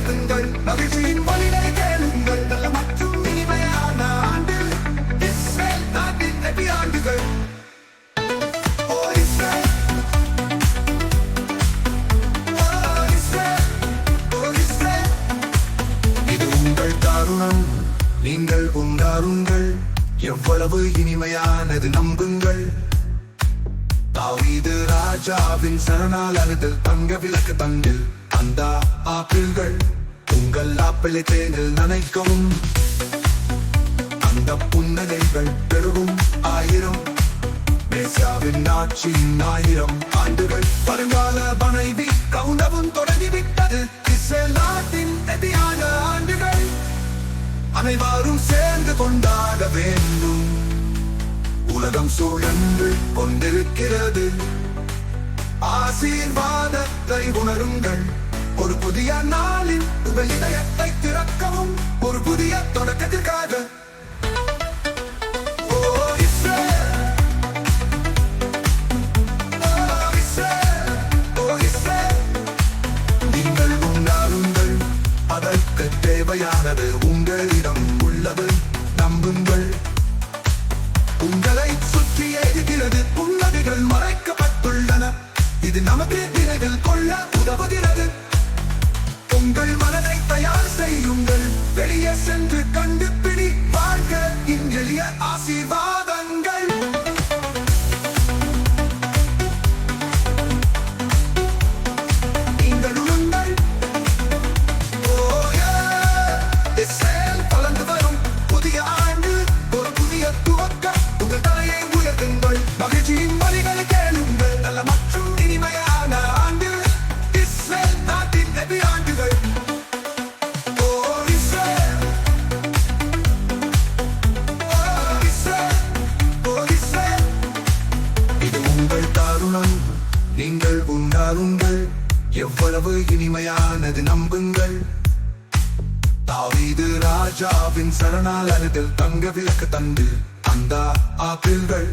உயர்த்துங்கள் மகிழ்ச்சியின் வழிகளை கேளுங்கள் நல்ல மற்றும் இனிமையான ஆண்டு இஸ்ரேல் நாட்டின் நபி ஆண்டுகள் ஓ இஸ்ரேல் ஓ இஸ்ரேல் ஓ இஸ்ரேல் இது உங்கள் தருணம் நீங்கள் கொண்டாடுங்கள் எவ்வளவு இனிமையானது நம்புங்கள் தாவீது ராஜாவின் சரணால் அழுதல் தங்க விளக்கு தங்கில் அந்த ஆப்பிள்கள் உங்கள் ஆப்பிளை தேனில் நனைக்கவும் அந்த புன்னகைகள் பெருகும் 1000 மேசியாவின் ஆட்சியின் 1000 ஆண்டுகள் வருங்கால மனைவி கவுண்டவும் தொடங்கிவிட்டது இஸ்ரேல் நாட்டின் எதிரான ஆண்டுகள் அனைவரும் சேர்ந்து கொண்டாட வேண்டும் உலகம் சூழன்று கொண்டிருக்கிறது ஆசீர்வாதத்தை உணருங்கள் ஒரு புதிய நாளில் உங்கள் இதயத்தை திறக்கவும் ஒரு புதிய தொடக்கத்திற்காக ஓ இஸ்ரேல் ஓ இஸ்ரேல் ஓ இஸ்ரேல் நீங்கள் உண்டாருங்கள் அதற்கு தேவையானது உங்களிடம் உள்ளது நம்புங்கள் உங்களை சுற்றி இருக்கிறது புன்னகைகள் மறைக்கப்பட்டுள்ளன இது நமக்கு நினைவில் கொள்ள உதவுகிறது உங்கள் மனதை தயார் செய்யுங்கள் வெளியே சென்று கண்டுபிடி வாழ்க எளிய ஆசீர்வாதங்கள் நீங்கள் உங்கள் இஸ்ரேல் வளர்ந்து வரும் புதிய ஆண்டு ஒரு புதிய துவக்கம் உங்கள் தலையை உயர்த்துங்கள் மகிழ்ச்சியின் வழிகளை கேளுங்கள் நல்ல மற்றும் இனிமையான ஆண்டு இஸ்ரேல் நாட்டின் நபி ஆண்டுகள் ஓ இஸ்ரேல் ஓ இஸ்ரேல் ஓ இஸ்ரேல் இது உங்கள் தருணம் நீங்கள் கொண்டாடுங்கள் எவ்வளவு இனிமையானது நம்புங்கள் தாவீது ராஜாவின் சரணால் அழுதல் தங்க விளக்கு தந்து அந்த ஆப்பிள்கள்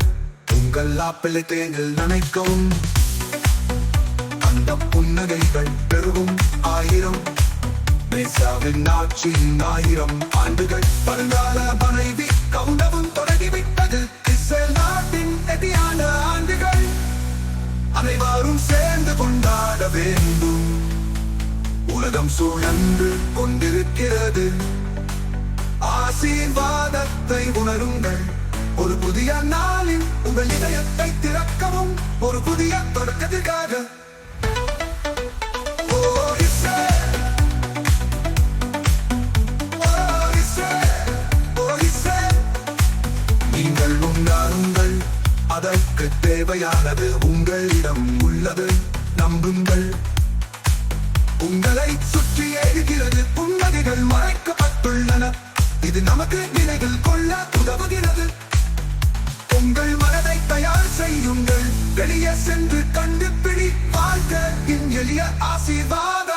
உங்கள் ஆப்பிளை தேனில் நனைக்கவும் அந்த புன்னகைகள் பெருகும் 1000 மேசியாவின் ஆட்சியின் 1000 ஆண்டுகள் வருங்கால மனைவி கவுண்டவும் தொடங்கிவிட்டது இஸ்ரேல் நாட்டின் எதிரான ஆண்டுகள் அனைவரும் சேர்ந்து கொண்டாட வேண்டும் உலகம் சூழன்று கொண்டிருக்கிறது ஆசீர்வாதத்தை உணருங்கள் ஒரு புதிய நாளில் உங்கள் இதயத்தை திறக்கவும் ஒரு புதிய தொடக்கத்திற்காக ஓ இஸ்ரேல் ஓ இஸ்ரேல் ஓ இஸ்ரேல் நீங்கள் உண்டாருங்கள் அதற்கு தேவையானது உங்களிடம் உள்ளது நம்புங்கள் உங்களை சுற்றி இருக்கிறது புன்னகைகள் மறைக்கப்பட்டுள்ளன இது நமக்கு நினைவில் கொள்ள உதவுகிறது உங்கள் மனதை தயார் செய்யுங்கள் வெளியே சென்று கண்டுபிடி வாழ்க எளிய ஆசீர்வாதம்